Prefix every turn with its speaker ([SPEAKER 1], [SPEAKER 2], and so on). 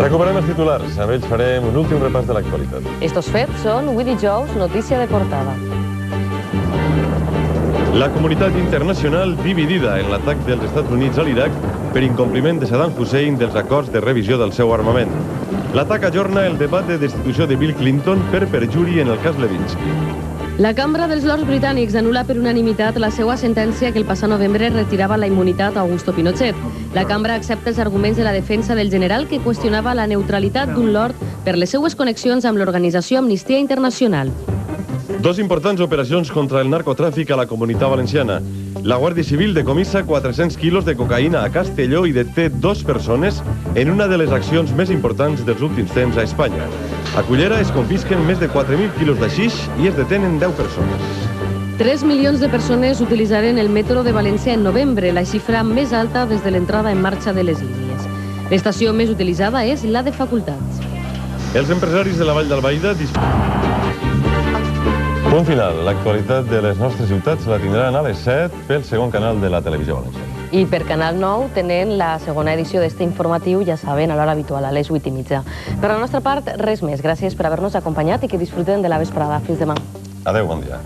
[SPEAKER 1] Recuperem els titulars. Amb ells farem un últim repàs de l'actualitat.
[SPEAKER 2] Estos fets són Willy Jones, notícia de portada.
[SPEAKER 1] La comunitat internacional dividida en l'atac dels Estats Units a l'Iraq per incompliment de Saddam Hussein dels acords de revisió del seu armament. L'atac ajorna el debat de destitució de Bill Clinton per perjuri en el cas Levinsky.
[SPEAKER 2] La Cambra dels Lords britànics anul·la per unanimitat la seva sentència que el passat novembre retirava la immunitat a Augusto Pinochet. La Cambra accepta els arguments de la defensa del general que qüestionava la neutralitat d'un lord per les seues connexions amb l'organització Amnistia Internacional.
[SPEAKER 1] Dos importants operacions contra el narcotràfic a la Comunitat Valenciana. La Guàrdia Civil decomissa 400 quilos de cocaïna a Castelló i deté 2 persones en una de les accions més importants dels últims temps a Espanya. A Cullera es confisquen més de 4.000 quilos de xix i es detenen 10 persones.
[SPEAKER 2] 3 milions de persones utilitzaren el metro de València en novembre, la xifra més alta des de l'entrada en marxa de les línies. L'estació més utilitzada és la de Facultats.
[SPEAKER 1] Els empresaris de la Vall d'Albaida Punt final. L'actualitat de les nostres ciutats la tindran a les 7 pel segon canal de la televisió valenciana.
[SPEAKER 2] I per Canal 9 tenen la segona edició d'este informatiu, ja saben, a l'hora habitual, a les 8:30. Per la nostra part, res més. Gràcies per haver-nos acompanyat i que disfruten de la vesprada. Fins demà.
[SPEAKER 1] Adéu, bon dia.